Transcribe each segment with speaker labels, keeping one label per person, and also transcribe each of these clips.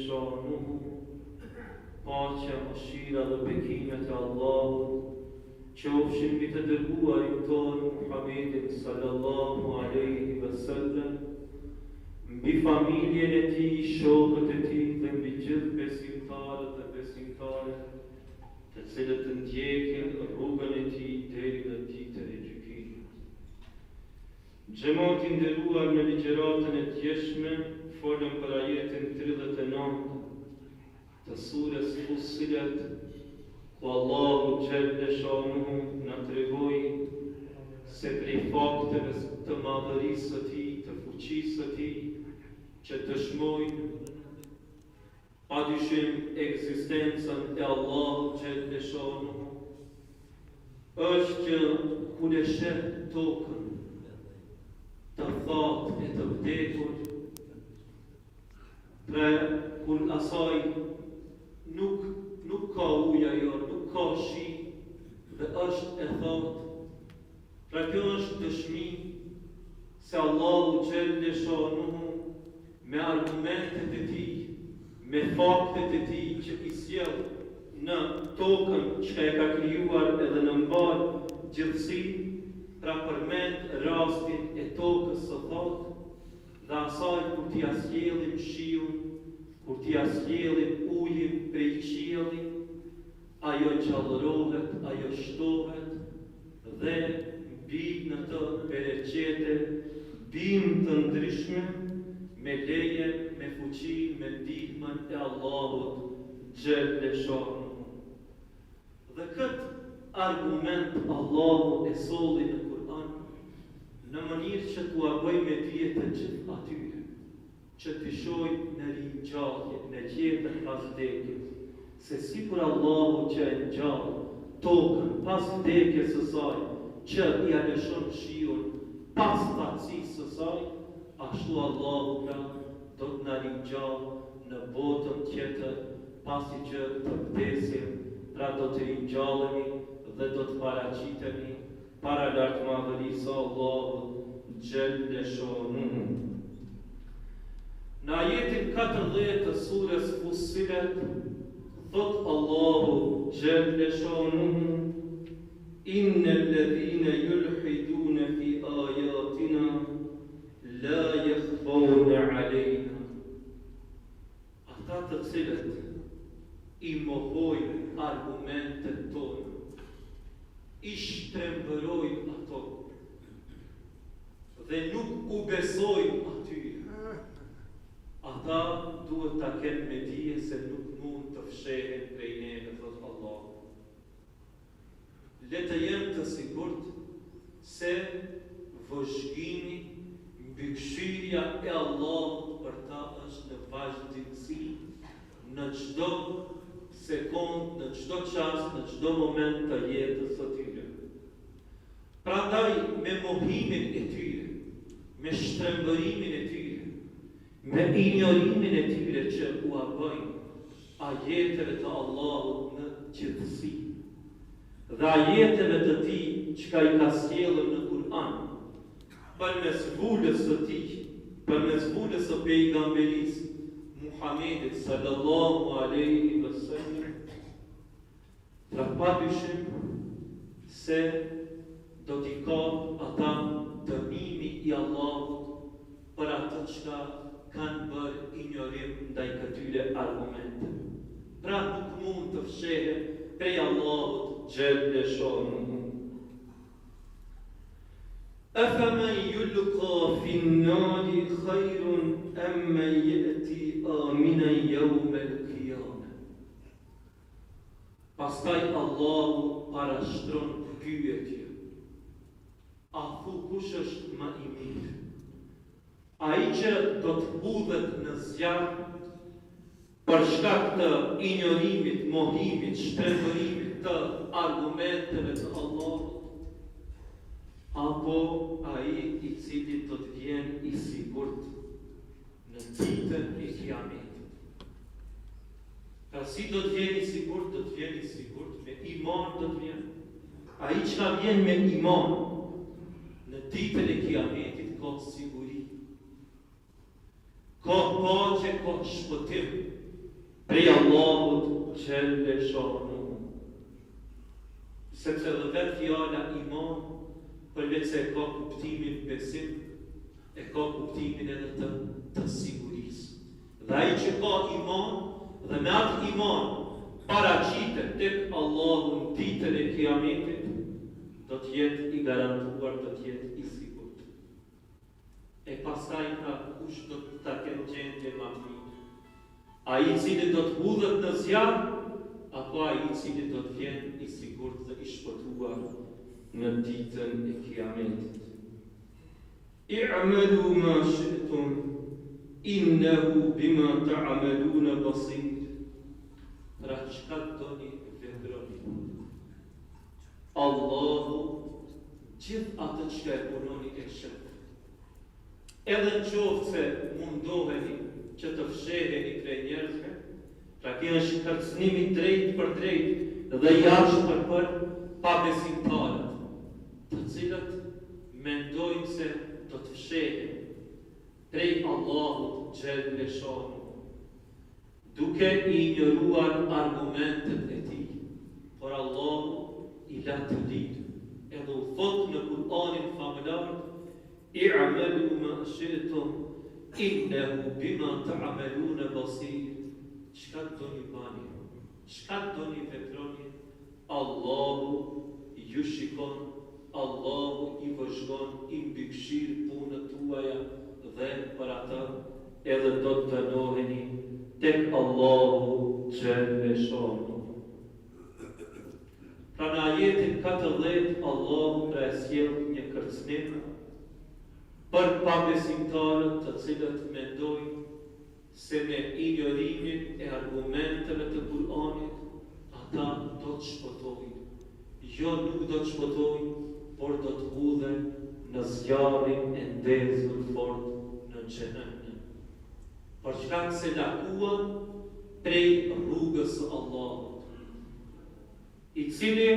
Speaker 1: shanuhu, paqja, mëshira dhe bekimet e Allahut qofshin mbi të dërguarin tonë Muhammedin sallallahu alaihi wasallam, mbi familjen e tij, shokët e tij dhe mbi gjithë besimtarët dhe besimtaret, të cilët të ndjekin rrugën e tij deri në ditën e gjykimit. Xhamati nderuar, në ligjëratën e tjeshme folëm për ajetin 39 të surës Fussilet, ku Allahu xhelle shanuhu na tregoi se prej fakteve të madhërisë së tij, të fuqisë së tij, që dëshmojnë padyshim ekzistencën e Allahut xhelle shanuhu, është që kur e sheh tokën të thatë e të vdekur, pra kur asaj nuk ka ujë ajo, nuk ka shi dhe është e thatë, pra kjo është dëshmi se Allahu xhelle shanuhu me argumentet e tij, me faktet e tij që i sjell në tokën që e ka krijuar edhe në mbar gjithësinë, pra përmend rastin e tokës së thatë dhe asaj kur t'i sjellin shiun, kur t'i sjellin ujin prej qiellit, ajo gjallërohet, ajo shtohet dhe bin në të bereqete, bin të ndryshme, me leje, me fuqi, me ndihmën e Allahut xhelle shanuhu. Dhe këtë argument Allahu e solli në Kur'an në mënyrë që t'ua bëj me dije të gjithë atyre që t'i shojnë në ringjallje, në jetën pas vdekjes, se sikur Allahu që e ngjall tokën pas vdekjes së saj, që ia lëshon shiun pas thatësisë së saj, ashtu Allahu pra do të na ringjall në botën tjetër, pasi që të vdesim, pra do të ringjallemi dhe do të paraqitemi para lartëmadhërisë së Allahut xhelle shanuhu. Në ajetin 14 të surës Fussilet, thot Allahu xhelle shanuhu: Innal ladhina yulhiduna fi ayatina la yakhfawna alayna. Ata të cilët i mohojnë argumentet tona, i shtrembërojnë ato dhe nuk u besojnë atyre, ata duhet ta kenë me dije se nuk mund të fshehen prej neve, thot Allah. Le të jenë të sigurt se vëzhgimi, mbikëqyrja e Allahut për ta është në vazhdimsi në çdo sekond, në çdo çast, në çdo moment të jetës së tyre. Prandaj me mohimin e tyre, me shtrembërimin e tyre, me injorimin e tyre që u bëjnë ajeteve të Allahut në gjithësi dhe ajeteve të tij që i ka sjellur në Kur'an, përmes vulës së tij, përmes vulës së pejgamberisë Muhammedit sallallahu alaihi wasallam, pra padyshim se do t'i ka ata dënimi i Allahut për atë çka kanë bërë injorim ndaj këtyre argumente. Pra nuk mund të fshehen prej Allahut xhelle shanuhu. Afaman yulqa fi an-nari khayrun am man ya'ti aminan yawm al-qiyamah. Pastaj Allahu parashtron pyetje. A thu kush është më i mirë? Ai që do të hudhet në zjarr për shkak të injorimit, mohimit, shtrembërimit të argumenteve të Allahut, apo ai i cili do të vjen i sigurt në ditën e Kiametit. Pra si do të vjen i sigurt, do të vjen i sigurt me iman, do të vjen. Ai që vjen me iman në ditën e Kiametit ka siguri. ka paqe, ka shpëtim prej Allahut Gjelle Shanu. Sepse dhe vetë fjala iman, përveç se ka kuptimin besim, e ka kuptimin edhe të sigurisë. Dhe ai që ka iman, dhe me atë iman, paraqitet tek Allahu në ditën e Kiametit, do të jetë i garantuar, do të jetë i sigurt. E pastaj pra kush do të ta ketë gjendje më të mirë? Ai i cili do të hudhet në zjarr, apo ai i cili do të vjen i sigurt dhe i shpëtuar në ditën e Kiametit? I'malu ma shi'tum innahu bima ta'maluna basir. Pra çka doni veproni. Allahu gjithë atë që e punoni e shëtë. Edhe në qoftë se mundoheni që të fsheheni prej njerëzve, pra kjo është kërcënimi drejt për drejt dhe jashtë për pabesimtarët, të cilët mendojnë se do të fshehen prej Allahut Gjelle Shanu, duke i injoruar argumentet e tij. Por Allahu i la të lidhë, edhe u thot në Kur'anin famëlar, i'malu ma shi'tum innahu bima ta'maluna basir. Çka doni bani, çka doni veproni, Allahu ju shikon, Allahu i vëzhgon, i mbikëqir punët tuaja dhe për ata edhe do të dënoheni tek Allahu Gjelle Shanu. Pra në ajetin 14, Allahu pra e sjell një kërcënim për pabesimtarët të cilët mendojnë se me injorimin e argumenteve të Kur'anit ata do të shpëtojnë. Jo, nuk do të shpëtojnë, por do të hudhen në zjarrin e ndezur fort në xhenem. Për shkak se lakuan prej rrugës së Allahut, i cili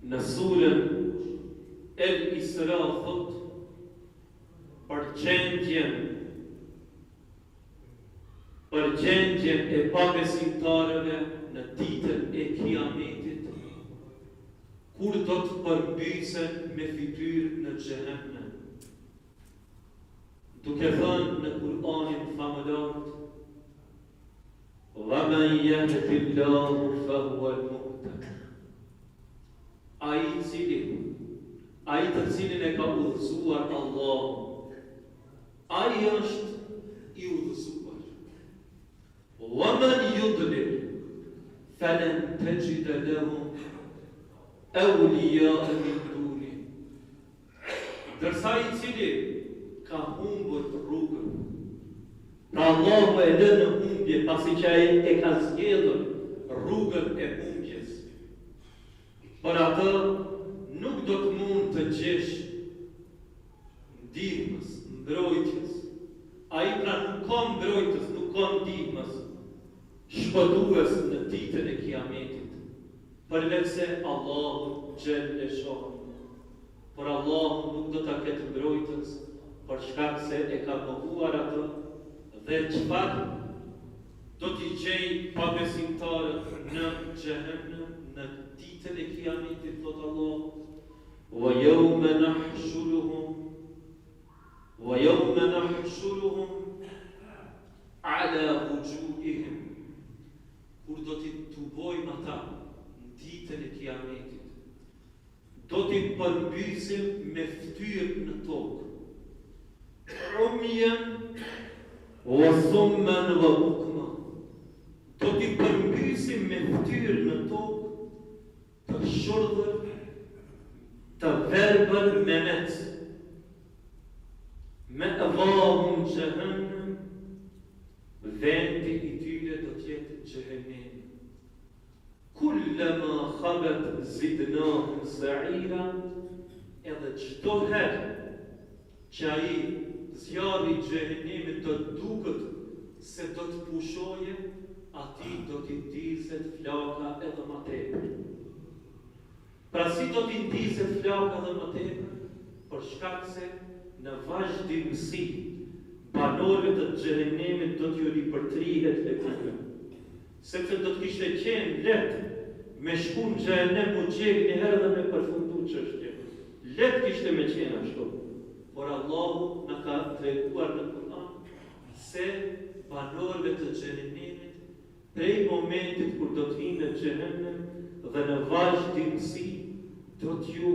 Speaker 1: në surën El Isra thot për gjendjen e pabesimtarëve në ditën e Kiametit, kur do të përmbysen me fytyrë në xhenem. Duke thënë në Kur'anin famëlar, وَمَنْ يَهْدِ اللَّهُ فَهُوَ الْمُهْتَدِ. Ai të cilin e ka udhëzuar Allahu, ai është i udhëzuar. وَمَنْ يُضْلِلْ فَلَنْ تَجِدَ لَهُ أَوْلِيَاءَ مِنْ دُونِهِ. Dërsa i cili ka humbur rrugën, pra Allahu e lë në humbje pasi që ai e ka zgjedhur rrugën e humbjes. Por atë nuk do të mund të gjesh ndihmës, mbrojtjes. Ai pra nuk ka mbrojtës, nuk ka ndihmës, shpëtues në ditën e Kiametit, përveç se Allahu Gjelle Shanu. Por Allahu nuk do ta ketë mbrojtës, për shkak se e ka mohuar atë. Dhe çfarë do t'i gjej pabesimtarët në xhenem në ditën e Kiametit, thot Allahu, وَيَوْمَ نَحْشُرُهُمْ عَلَى وُجُوهِهِمْ. Kur do t'i tubojmë ata në ditën e Kiametit, do t'i përmbysim me fytyrë në tokë, umyan wa summan wa bukma. Do t'i përmbysim me fytyrë në tokë, të shurdhër, të verbër me met, me avahun xhehenem, vendi i tyre do t'jetë xhehenemi. Kullama khabat zidnahum sa'ira. Edhe çdo herë që ai zjarri i xhehenemit do të duket se do të pushoje, ati do t'i ndizet flaka edhe më tepër. Pra si do t'i ndizet flaka edhe më tepër? Për shkak se në vazhdimsi banorëve të xhenemit do t'ju ripërtrihet lëkura. Sepse do të kishte qenë letë me shku në xhenem u gjeg një herë dhe me përfundu çështjen. Letë kishte me qenë ashtu. Por Allahu na ka treguar në Kur'an se banorëve të xhenemit prej momentit kur do të vinë në xhenem dhe në vazhdimsi do t'ju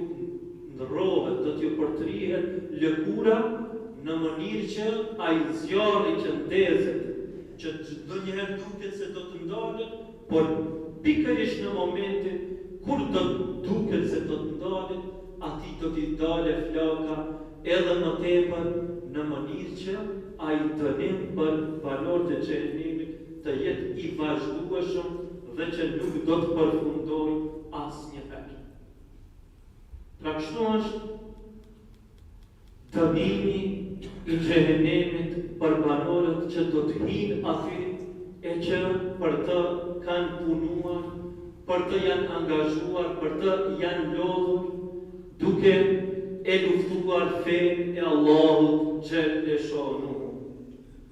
Speaker 1: ndrohet, do t'ju përtrihet lëkura në mënyrë që ai zjarri që ndezet, që ndonjëherë duket se do të ndalet, por pikërisht në momentin kur do duket se do të ndalet, atij do t'i dalë flaka edhe më tepër në mënyrë që ai dënim për banorët e xhenemit të jetë i vazhdueshëm dhe që nuk do të përfundojë asnjëherë. Pra kështu është dënimi i xhenemit për banorët që do të hinë aty e që për të kanë punuar, për të janë angazhuar, për të janë lodhur, duke e luftuar fenë e Allahut xhelle shanu.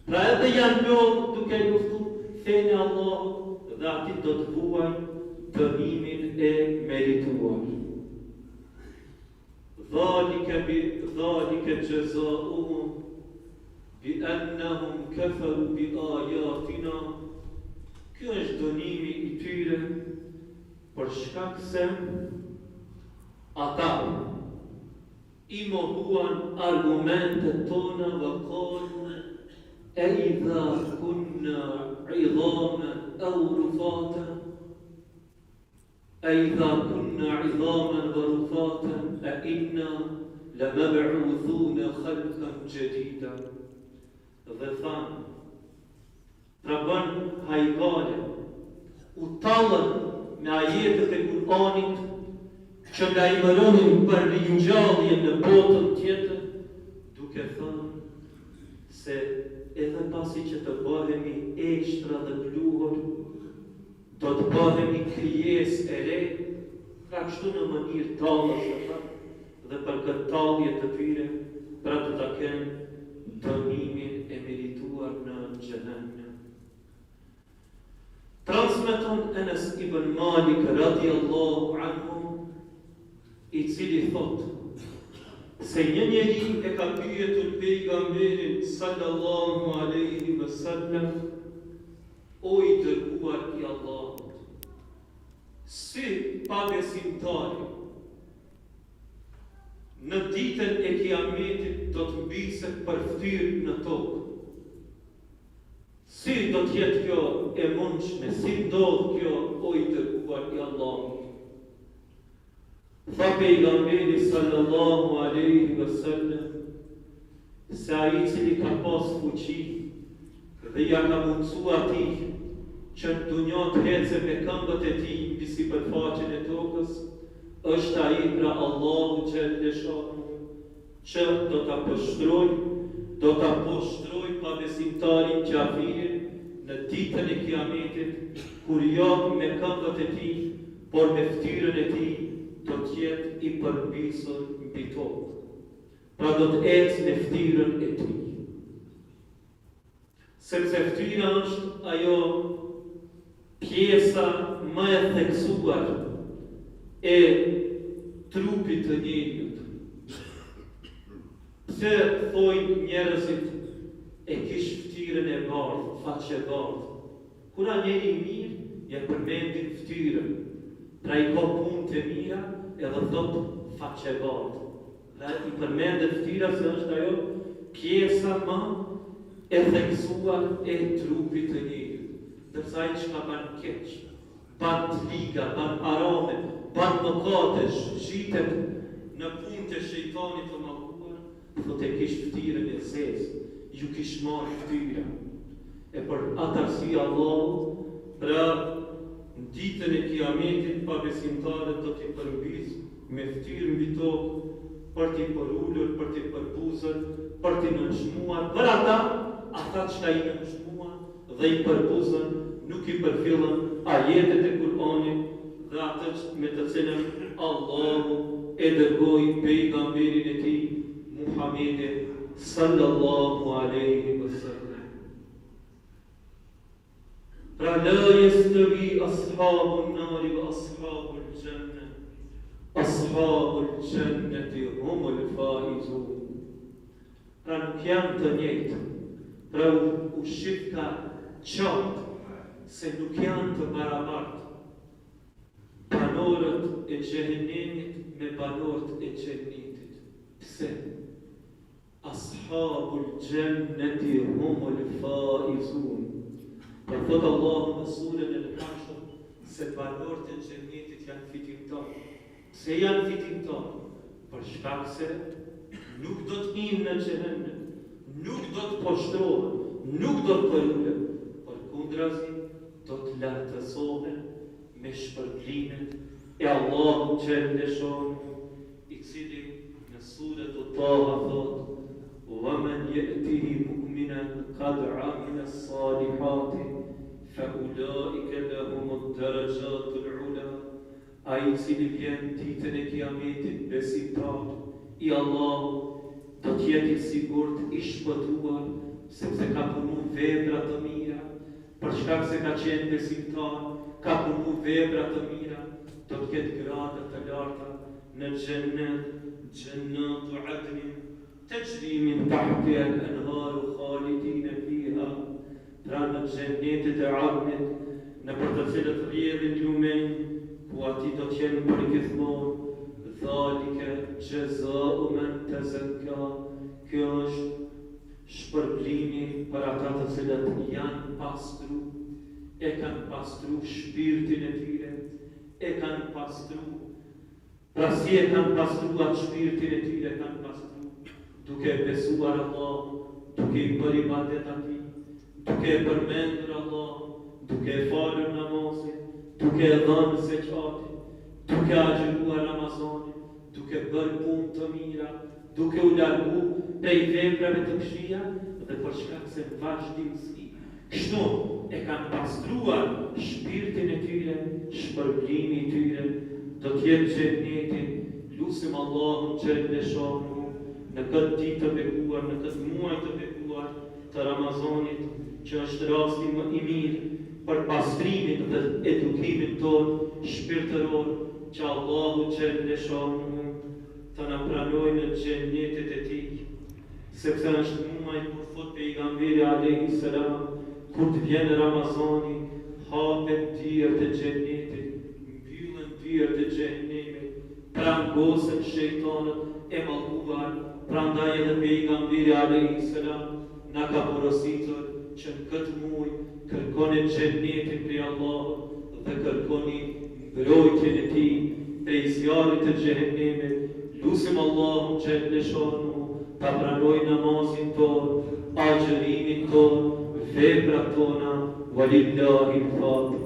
Speaker 1: Pra edhe janë lodhur duke luftuar fenë e Allahut dhe ati do të vuajnë dënimin e merituar. ذلك جزاؤهم بأنهم كفروا بآياتنا. Ky është dënimi i tyre për shkak se ata i mohuan argumentet tona dhe qalu e idha kunna idhaman aw rufatan أَإِذَا كُنَّا عِظَامًا وَرُفَاتًا أَإِنَّا لَمَبْعُوثُونَ خَلْقًا جَدِيدًا. Dhe thanë, pra bën hajgale, u tallën me ajetet e Kur'anit që lajmëronin për ringjallje në botën tjetër, duke thënë se edhe pasi që të bëhemi ekstra dhe pluhur, do të bëhemi krijesë e re, pra kështu në mënyrë tallësh dhe për këtë tallje të tyre, pra do ta kenë dënimin e merituar në xhenem. Transmeton Enes ibn Malik radiallahu anhu, i cili thot se një njeri e ka pyetur pejgamberin sallallahu alaihi wasallam: O i dërguar i Allahut, si pabesimtari në ditën e kiametit do të mbiset për ftyrë në tokë? Si do të jetë kjo e mundshme? Si ndodh kjo, o i dërguar i Allahut? Tha pejgamberi sallallahu alaihi wasallam se ai i cili ka pas fuqi dhe ja ka mundsu atij që në dunjë të hece me këmbët e tij mbi sipërfaqen e tokës, është ai pra Allahu xhelle shanu, që do ta poshtroj pabesimtarin kafirin në ditën e kiametit, kur jo me këmbët e tij, por me ftyrën e tij do të jetë i përmbysur mbi tokë. Pra do të ecë me ftyrën e tij. Sepse ftyra është ajo pjesa më e theksuar e trupit të njeriut. Pse thojnë njerëzit e kish ftyrën e bardhë, faqe bardhë? Kura njeri mirë, ja përmendin ftyrën, pra i ka punë të mira edhe thot faqe bardhë. Pra i përmendet ftyra se është ajo pjesa më e theksuar e trupit të njeriut. Dërsa ai që ka banë keq, banë të liga, banë arome, banë mëkate, zhitet në punë të shejtanit të mohuar, thot e kish ftyrën e zezë, ju kish marrë ftyra. E për atë arsye Allahu, pra në ditën e kiametit pabesimtarët do t'i përmbysë me ftyrë mbi tokë, për t'i përullur, për t'i përbuzër, për t'i nënçmuar, për ata që ka i nënçmuar dhe i përbuzën, nuk i përfillën ajetet e Kur'anit dhe atë me të cilën Allahu e dërgoi pejgamberin e tij Muhamedit sallallahu alaihi wasallam. Pra la yastawi ashabun nari wa ashabul jannah. Ashabul jannati humul faizun. Pra nuk janë të njëjtë. Pra u shqip ka qartë se nuk janë të barabartë. Banorët e xhehenimit me banorët e xhennetit. Pse? Ashabul jannati humul faizun. Pra thotë Allahu në surën e Al-Hashr se banorët e xhennetit janë fitimtarë. Pse janë fitimtarë? Për shkak se nuk do të hinë në xhehenem, nuk do të poshtrohen, nuk do të përullen, përkundrazi do të lartësohen me shpërblimet e Allahu xhelleshon, i cili në surën Taha thotë: وَمَنْ يَأْتِهِ مُؤْمِنًا قَدْ عَمِلَ الصَّالِحَاتِ فَأُولَٰئِكَ لَهُمُ الدَّرَجَاتُ الْعُلَى. Ai i cili vjen ditën e Kiametit besimtar i Allahu do të jetë i sigurt i shpëtuar, sepse ka punu vepra të mira. Për shkak se ka qenë besimtar, ka punu vepra të mira, do të ketë grada të larta në xhennet, xhennatu adnin tajri min tahtiha al-anharu khalidina fiha. Pra në xhennetet e adnit, në për të cilët rrjedhin lumenj, ku ati do të jenë për gjithmonë. Dhalike jazau man tazakka. Kjo është shpërblimi për ata të cilët janë pastru, e kanë pastru shpirtin e tyre, e kanë pastru. Pra si e kanë pastru atë shpirtin e tyre, kanë pastru duke besuar Allah, duke i bërë ibadet atij, duke përmendur Allah, duke falur namazin, duke dhënë zekatin, duke agjëruar Ramazanin, duke bërë punë të mira, duke u largu prej veprave të këqija, dhe për shkak se vazhdimsi kështu e kanë pastruar shpirtin e tyre, shpërblimi i tyre do të jetë xhenneti. Lutim Allahun xhelleshonu në këtë ditë të bekuar, në këtë muaj të bekuar të Ramazanit, që është rasti më i mirë për pastrimin dhe edukimin tonë shpirtëror, që Allahu xhelleshonu të na pranojë në xhennetet e tij, sepse është muaj kur thot pejgamberi alayhi salam, kur të vjen Ramazani, hapen dyert e xhennetit, mbyllen dyert e xhenemit, prangosen shejtanët e mallkuar. Prandaj edhe pejgamberi alayhi salam na ka porositur që në këtë muaj kërkoni xhennetin prej Allahut dhe kërkoni mbrojtjen e tij prej zjarrit të xhenemit. Lutim Allahun xhelleshonu ta pranoj namazin ton, agjërimin ton, veprat tona, walillahi l-fadl.